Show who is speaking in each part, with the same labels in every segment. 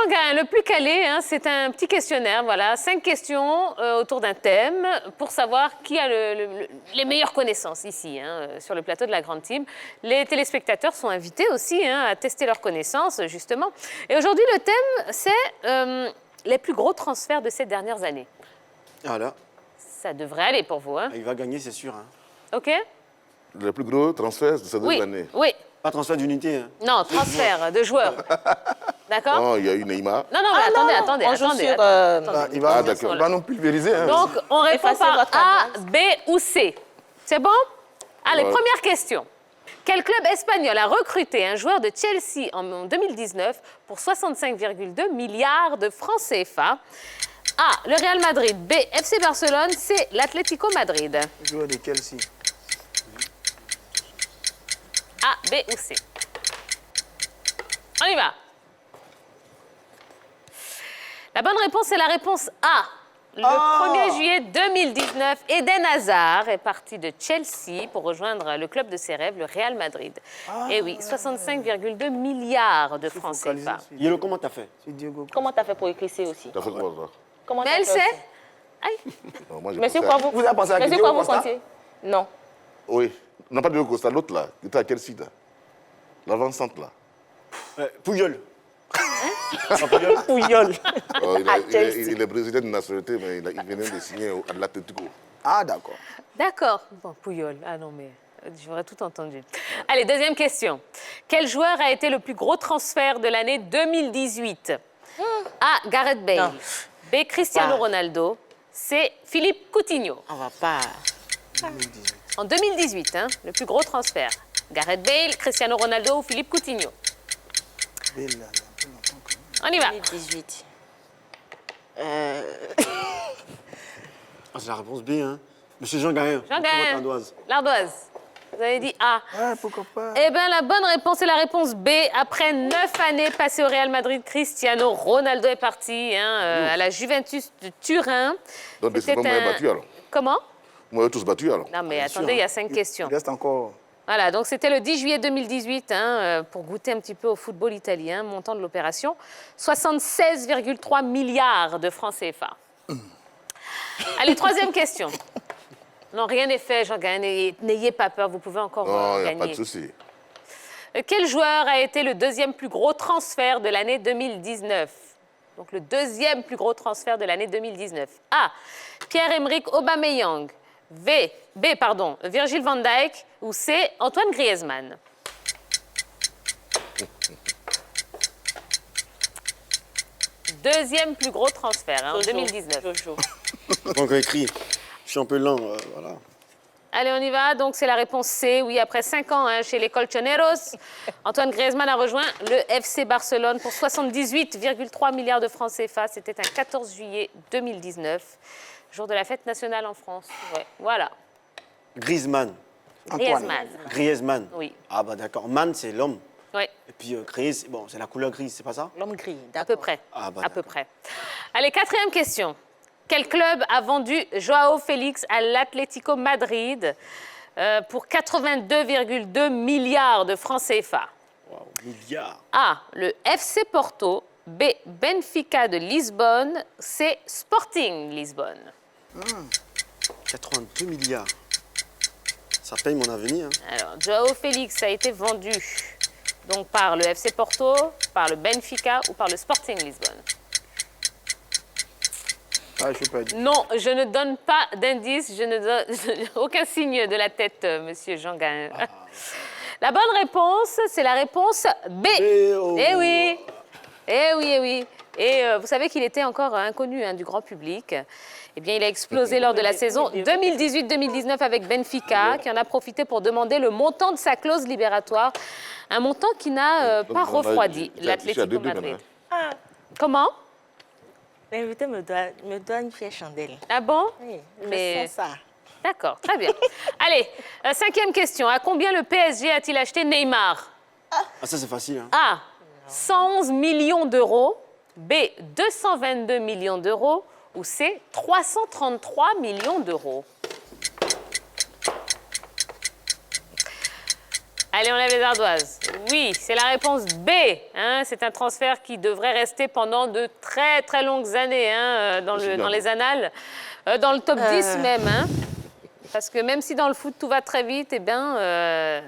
Speaker 1: Jean-Gain, le plus calé, hein, c'est un petit questionnaire, voilà, 5 questions autour d'un thème pour savoir qui a les meilleures connaissances ici, hein, sur le plateau de la Grande Team. Les téléspectateurs sont invités aussi hein, à tester leurs connaissances, justement. Et aujourd'hui, le thème, c'est les plus gros transferts de ces dernières années.
Speaker 2: Voilà.
Speaker 1: Ça devrait aller pour vous, hein?
Speaker 2: Il va gagner, c'est sûr. Hein.
Speaker 1: OK?
Speaker 3: Le plus gros transfert de cette année.
Speaker 1: Oui.
Speaker 2: Pas transfert d'unité. Hein.
Speaker 1: Non, transfert de joueurs. D'accord?
Speaker 3: Non, il y a eu Neymar.
Speaker 1: Non, mais attendez.
Speaker 3: Il va, d'accord. Il va nous pulvériser. Hein.
Speaker 1: Donc, on répond par A, B ou C. C'est bon? Allez,
Speaker 3: Ouais.
Speaker 1: première question. Quel club espagnol a recruté un joueur de Chelsea en 2019 pour 65,2 milliards de francs CFA? A, le Real Madrid. B, FC Barcelone. C, l'Atlético Madrid.
Speaker 4: Joueur de Chelsea.
Speaker 1: A, B ou C? On y va. La bonne réponse est la réponse A. Le 1er juillet 2019, Eden Hazard est parti de Chelsea pour rejoindre le club de ses rêves, le Real Madrid. Et oui, 65,2 milliards de francs CFA.
Speaker 2: Yelo, comment t'as fait?
Speaker 4: C'est Diogo.
Speaker 5: Comment t'as fait pour écrire C aussi?
Speaker 3: T'as fait quoi, ça?
Speaker 5: Comment
Speaker 1: Mais
Speaker 5: t'as
Speaker 1: elle
Speaker 5: fait
Speaker 1: sait.
Speaker 5: aussi?
Speaker 1: Aïe.
Speaker 3: Non, moi, j'ai
Speaker 5: Mais c'est
Speaker 3: pensé
Speaker 5: quoi
Speaker 3: à-
Speaker 5: vous?
Speaker 4: Vous avez pensé à
Speaker 5: Mais c'est
Speaker 4: Diogo
Speaker 5: quoi vous
Speaker 4: Costa?
Speaker 5: comptiez? Non.
Speaker 3: Oui. Non, pas de Costa, l'autre là, qui était à quel site là? L'avant-centre là.
Speaker 2: Pouilleul.
Speaker 5: Pouillol.
Speaker 3: Oh,
Speaker 5: Chelsea.
Speaker 3: il est brésilien de nationalité, mais il venait de signer à l'Atlético.
Speaker 4: Ah, d'accord.
Speaker 1: D'accord. Bon, Pouyol. Ah non, mais j'aurais tout entendu. Allez, deuxième question. Quel joueur a été le plus gros transfert de l'année 2018? A, Gareth Bale.
Speaker 5: Non.
Speaker 1: B, Cristiano
Speaker 5: Ah.
Speaker 1: Ronaldo. C, Philippe Coutinho.
Speaker 5: On va pas.
Speaker 1: En 2018, hein, le plus gros transfert. Gareth Bale, Cristiano Ronaldo ou Philippe Coutinho.
Speaker 4: Belle, là, il y a un peu longtemps quand même.
Speaker 1: On y va.
Speaker 5: 2018.
Speaker 2: Ah, c'est la réponse B. Hein. Monsieur Jean-Gain.
Speaker 1: Jean-Gain.
Speaker 2: Ardoise.
Speaker 1: L'Ardoise. Vous avez dit A.
Speaker 4: Ouais, pourquoi pas.
Speaker 1: Eh bien, la bonne réponse est la réponse B. Après 9 années passées au Real Madrid, Cristiano Ronaldo est parti hein, à la Juventus de Turin.
Speaker 3: Donc,
Speaker 1: C'était
Speaker 3: vous m'avez battu alors.
Speaker 1: Comment?
Speaker 3: Vous m'avez tous battu alors.
Speaker 1: Non, mais
Speaker 2: Bien
Speaker 1: attendez,
Speaker 2: sûr,
Speaker 1: il y a 5 questions.
Speaker 4: Il reste encore.
Speaker 1: Voilà, donc c'était le 10 juillet 2018 hein, pour goûter un petit peu au football italien, montant de l'opération, 76,3 milliards de francs CFA. Allez, troisième question. Non, rien n'est fait, Jean-Gain, n'ayez pas peur, vous pouvez encore
Speaker 3: Non, il n'y a pas
Speaker 1: gagner.
Speaker 3: de souci.
Speaker 1: Quel joueur a été le deuxième plus gros transfert de l'année 2019? Donc le deuxième plus gros transfert de l'année 2019. A, Pierre-Emerick Aubameyang. Virgil van Dijk. Ou C, Antoine Griezmann. Deuxième plus gros transfert hein, en 2019.
Speaker 5: Jojo.
Speaker 2: Pas encore écrit. Je suis un peu lent, voilà.
Speaker 1: Allez, on y va. Donc, c'est la réponse C. Oui, après 5 ans hein, chez les Colchoneros, Antoine Griezmann a rejoint le FC Barcelone pour 78,3 milliards de francs CFA. C'était un 14 juillet 2019, jour de la fête nationale en France. Ouais, voilà.
Speaker 2: Griezmann.
Speaker 1: Griezmann.
Speaker 2: Griezmann.
Speaker 1: Oui.
Speaker 2: Ah bah d'accord. Man, c'est l'homme.
Speaker 1: Oui,
Speaker 2: Et puis Gris, bon, c'est la couleur grise, c'est pas ça?
Speaker 5: L'homme gris,
Speaker 1: à peu
Speaker 5: d'accord.
Speaker 1: près.
Speaker 2: Ah, bah,
Speaker 1: à peu
Speaker 2: d'accord.
Speaker 1: près. Allez, quatrième question. Quel club a vendu Joao Félix à l'Atlético Madrid pour 82,2 milliards de francs CFA?
Speaker 2: Waouh, milliard.
Speaker 1: A, le FC Porto. B, Benfica de Lisbonne. C, Sporting Lisbonne.
Speaker 2: 82 milliards. Ça paye mon avenir. Hein.
Speaker 1: Alors, Joao Félix a été vendu donc par le FC Porto, par le Benfica ou par le Sporting Lisbonne.
Speaker 4: Ah, je suis perdu.
Speaker 1: Non, je ne donne pas d'indice, je ne donne aucun signe de la tête, monsieur Jean-Gain. La bonne réponse, c'est la réponse B.
Speaker 2: B.O.
Speaker 1: Eh oui, eh oui, eh oui. Et vous savez qu'il était encore inconnu hein, du grand public. Eh bien, il a explosé lors de la saison 2018-2019 avec Benfica, qui en a profité pour demander le montant de sa clause libératoire, un montant qui n'a pas
Speaker 3: Donc, on a-
Speaker 1: refroidi
Speaker 3: tu as
Speaker 1: l'Atlético
Speaker 3: 2-2
Speaker 1: Madrid.
Speaker 3: maintenant.
Speaker 5: Ah,
Speaker 1: Comment?
Speaker 5: l'invité me doit une fière chandelle.
Speaker 1: Ah bon?
Speaker 5: Oui,
Speaker 1: Mais-
Speaker 5: je sens ça.
Speaker 1: D'accord, très bien. Allez, cinquième question. À combien le PSG a-t-il acheté Neymar?
Speaker 2: Ah, ça, c'est facile. Hein.
Speaker 1: A, 111 millions d'euros. B, 222 millions d'euros. Ou C, 333 millions d'euros. Allez, on lève les ardoises. Oui, c'est la réponse B. Hein. C'est un transfert qui devrait rester pendant de très, très longues années hein, dans les annales, dans le top 10 même. Hein. Parce que même si dans le foot, tout va très vite, eh bien,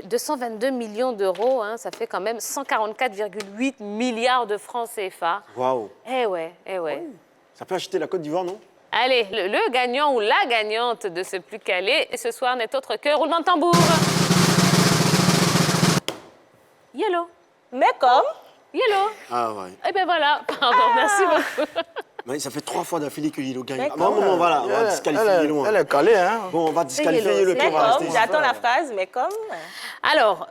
Speaker 1: 222 millions d'euros, hein, ça fait quand même 144,8 milliards de francs CFA.
Speaker 2: Waouh.
Speaker 1: Eh ouais, eh ouais.
Speaker 2: Ça peut acheter la Côte d'Ivoire, non?
Speaker 1: Allez, le gagnant ou la gagnante de ce plus calé, ce soir n'est autre que roulement de tambour. Yellow.
Speaker 5: Mais comme
Speaker 1: Yellow.
Speaker 2: Ah ouais.
Speaker 1: Eh bien voilà, pardon, merci beaucoup.
Speaker 2: Mais ça fait 3 fois d'affilée que Yellow gagne.
Speaker 5: Mais
Speaker 2: Ah, bon, voilà, on va disqualifier Yellow.
Speaker 4: Elle est calée, hein.
Speaker 2: Bon, on va disqualifier Yellow.
Speaker 5: mais
Speaker 2: on va
Speaker 5: comme,
Speaker 2: rester
Speaker 5: j'attends
Speaker 2: ici.
Speaker 5: la phrase, mais comme.
Speaker 1: Alors,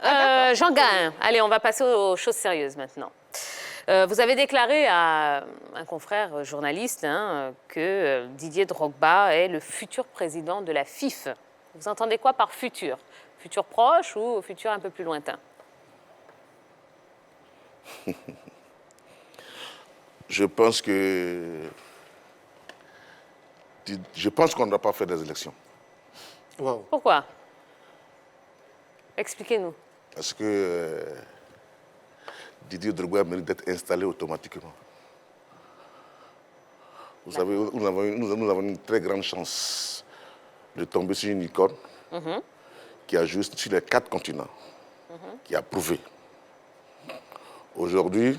Speaker 1: Jean Gain, allez, on va passer aux choses sérieuses maintenant. Vous avez déclaré à un confrère journaliste hein, que Didier Drogba est le futur président de la FIFA. Vous entendez quoi par futur? Futur proche ou futur un peu plus lointain?
Speaker 3: Je pense qu'on ne doit pas faire des élections.
Speaker 2: Waouh.
Speaker 1: Pourquoi? Expliquez-nous.
Speaker 3: Parce que Didier Drogba mérite d'être installé automatiquement. Vous savez, nous avons une très grande chance de tomber sur une icône qui a joué sur les 4 continents, qui a prouvé. Aujourd'hui,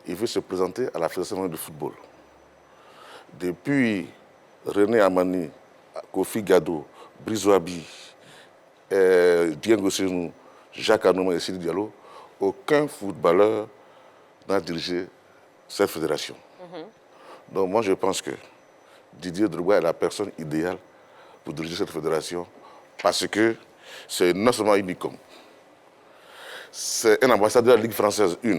Speaker 3: il veut se présenter à la Fédération de football. Depuis René Amani, Kofi Gado, Brice Wabi, Diego Senou, Jacques Anouma et Sidi Diallo, aucun footballeur n'a dirigé cette fédération. Donc moi, je pense que Didier Drogba est la personne idéale pour diriger cette fédération parce que c'est non seulement une icône, c'est un ambassadeur de la Ligue française 1.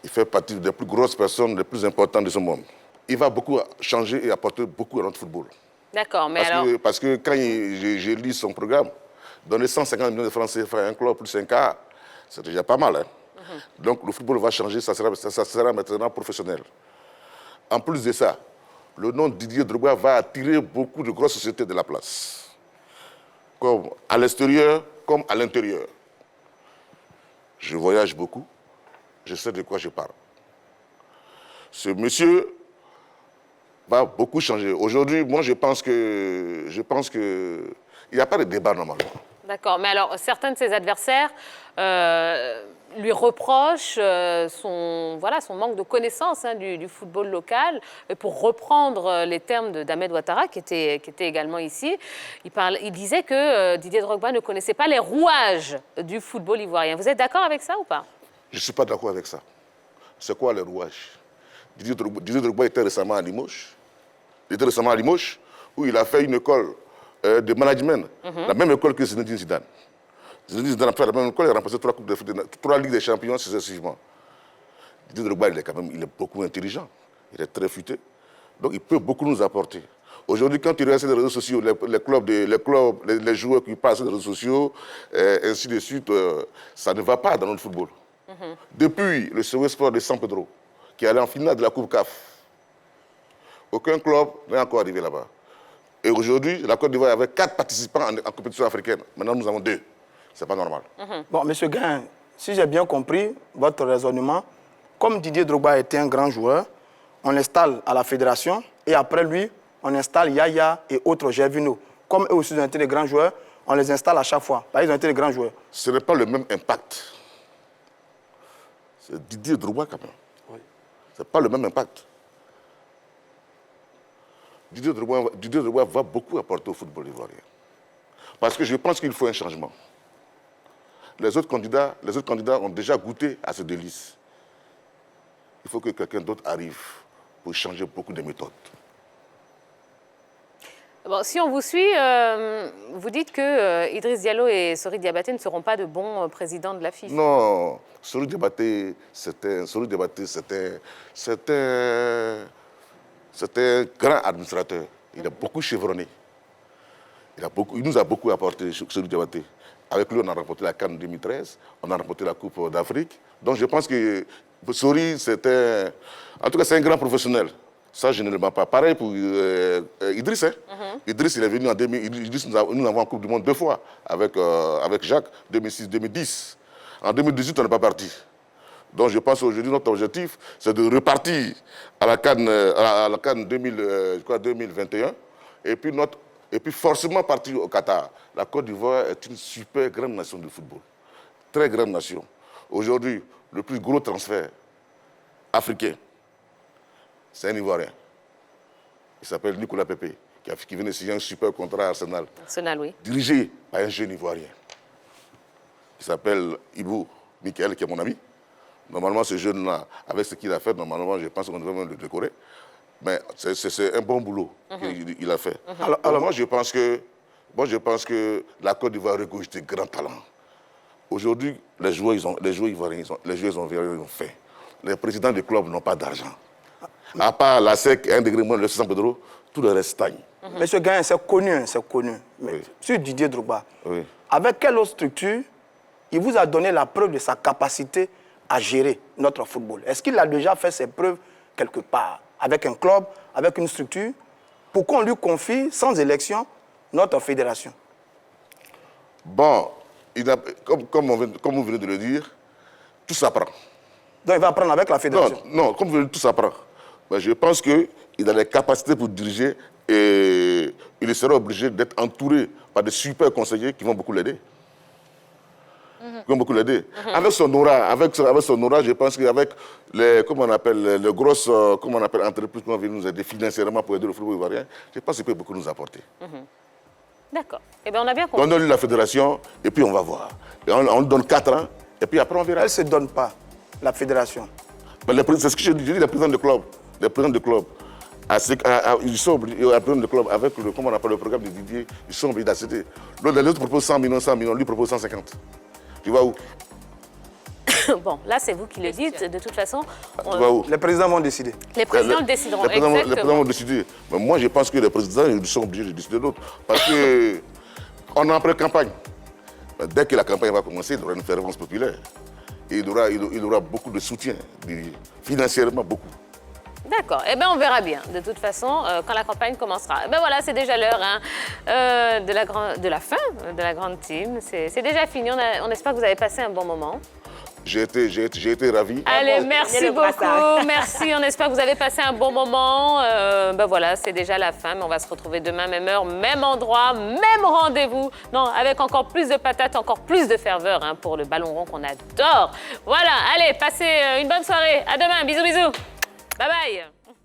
Speaker 3: Il fait partie des plus grosses personnes, les plus importantes de ce monde. Il va beaucoup changer et apporter beaucoup à notre football.
Speaker 1: D'accord, mais
Speaker 3: Parce que quand j'ai lu son programme, donner 150 millions de francs CFA à un club plus un quart, c'est déjà pas mal. Hein? Donc le football va changer, ça sera maintenant professionnel. En plus de ça, le nom de Didier Drogba va attirer beaucoup de grosses sociétés de la place. Comme à l'extérieur, comme à l'intérieur. Je voyage beaucoup, je sais de quoi je parle. Ce monsieur va beaucoup changer. Aujourd'hui, moi, je pense que il n'y a pas de débat normalement.
Speaker 1: d'accord, mais alors certains de ses adversaires lui reprochent son manque de connaissance hein, du football local. Et pour reprendre les termes d'Ahmed Ouattara, qui était également ici, il disait que Didier Drogba ne connaissait pas les rouages du football ivoirien. Vous êtes d'accord avec ça ou pas?
Speaker 3: Je ne suis pas d'accord avec ça. C'est quoi les rouages? Didier Drogba était récemment à Limoges. Il était récemment à Limoges, où il a fait une école de management, la même école que Zinedine Zidane. Zinedine Zidane a fait la même école, il a remporté 3 Ligues des Champions successivement. Didier Drogba, il est beaucoup intelligent, il est très futé, donc il peut beaucoup nous apporter. Aujourd'hui, quand tu regardes sur les réseaux sociaux, les joueurs qui passent sur les réseaux sociaux, ainsi de suite, ça ne va pas dans notre football. Depuis le Soweto Sport de San Pedro, qui est allé en finale de la Coupe CAF, aucun club n'est encore arrivé là-bas. Et aujourd'hui, la Côte d'Ivoire avait 4 participants en compétition africaine. Maintenant, nous avons 2. C'est pas normal.
Speaker 4: Bon, M. Gain, si j'ai bien compris votre raisonnement, comme Didier Drogba était un grand joueur, on l'installe à la fédération et après lui, on installe Yaya et autres Gervinho. Comme eux aussi ont été des grands joueurs, on les installe à chaque fois. Ils ont été des grands joueurs.
Speaker 3: Ce n'est pas le même impact. C'est Didier Drogba quand même.
Speaker 2: Oui.
Speaker 3: Ce n'est pas le même impact. Didier Drogba va beaucoup apporter au football ivoirien. Parce que je pense qu'il faut un changement. Les autres candidats ont déjà goûté à ce délice. Il faut que quelqu'un d'autre arrive pour changer beaucoup de méthodes.
Speaker 1: Bon, si on vous suit, vous dites que Idriss Diallo et Sori Diabaté ne seront pas de bons présidents de la FIFA.
Speaker 3: Non, Sori Diabaté, c'était un grand administrateur. Il a beaucoup chevronné. Il nous a beaucoup apporté, Sori Diabaté. Avec lui, on a remporté la CAN 2013, on a remporté la Coupe d'Afrique. Donc je pense que Sori, en tout cas, c'est un grand professionnel. Ça, je ne le mens pas. Pareil pour Idriss. Hein. Idriss, il est venu en 2000. Idriss, nous avons en Coupe du Monde 2 fois avec Jacques, 2006-2010. En 2018, on n'est pas parti. Donc je pense aujourd'hui, notre objectif, c'est de repartir à la CAN 2021 et puis forcément partir au Qatar. La Côte d'Ivoire est une super grande nation de football. Très grande nation. Aujourd'hui, le plus gros transfert africain, c'est un Ivoirien. Il s'appelle Nicolas Pepe, qui vient de signer un super contrat à Arsenal.
Speaker 1: Arsenal, oui.
Speaker 3: Dirigé par un jeune Ivoirien. Il s'appelle Ibo Michael, qui est mon ami. Normalement, ce jeune-là, avec ce qu'il a fait, normalement, je pense qu'on devrait même le décorer. Mais c'est un bon boulot qu'il a fait. Alors moi, je pense que la Côte d'Ivoire regorge de grands talents. Aujourd'hui, les joueurs ivoiriens, ils ont fait. Les présidents des clubs n'ont pas d'argent. À part la SEC et un degré moins de 600 Pedro, tout le reste stagne.
Speaker 4: Monsieur Gagné, c'est connu. Mais
Speaker 3: Oui.
Speaker 4: sur Didier Drogba,
Speaker 3: Oui.
Speaker 4: avec quelle autre structure il vous a donné la preuve de sa capacité à gérer notre football? Est-ce qu'il a déjà fait ses preuves quelque part, avec un club, avec une structure, pour qu'on lui confie, sans élection, notre fédération?
Speaker 3: Bon, comme vous venez de le dire, tout s'apprend.
Speaker 4: Donc il va prendre avec la fédération?
Speaker 3: Non, comme vous venez de tout s'apprend. Mais je pense qu'il a les capacités pour diriger et il sera obligé d'être entouré par des super conseillers qui vont beaucoup l'aider. Avec son aura, je pense qu'avec les grosses entreprises qui vont venir nous aider financièrement pour aider le football ivoirien, je pense qu'il peut beaucoup nous apporter.
Speaker 1: D'accord. Eh bien, on a bien compris.
Speaker 3: Donnons-lui la fédération et puis on va voir. Et on lui donne 4 ans et puis après on verra.
Speaker 4: Elle ne se donne pas, la fédération.
Speaker 3: C'est ce que je dis, les présidents de club. Les présidents de club, ils sont obligés, les présidents de club, avec le programme de Didier, ils sont obligés d'accepter. Les autres proposent 100 millions, lui propose 150. Tu vas où?
Speaker 1: Bon, là, c'est vous qui le dites. De toute façon,
Speaker 3: Tu vas où?
Speaker 4: Les présidents vont décider.
Speaker 1: les présidents le décideront.
Speaker 3: Les présidents
Speaker 1: Exactement.
Speaker 3: vont décider. Mais moi, je pense que les présidents ils sont obligés de décider d'autres. Parce qu'on est en pré-campagne. Dès que la campagne va commencer, il y aura une fervence populaire. Et il aura beaucoup de soutien, financièrement beaucoup.
Speaker 1: D'accord. Eh bien, on verra bien, de toute façon, quand la campagne commencera. Eh bien, voilà, c'est déjà l'heure de la fin de la grande team. C'est déjà fini. On espère que vous avez passé un bon moment.
Speaker 3: J'ai été ravi.
Speaker 1: Allez, merci
Speaker 5: le
Speaker 1: beaucoup.
Speaker 5: brassard.
Speaker 1: Merci. On espère que vous avez passé un bon moment. Ben voilà, c'est déjà la fin, mais on va se retrouver demain, même heure, même endroit, même rendez-vous. Non, avec encore plus de patates, encore plus de ferveur pour le ballon rond qu'on adore. Voilà, allez, passez une bonne soirée. À demain. Bisous, bisous. Bye bye.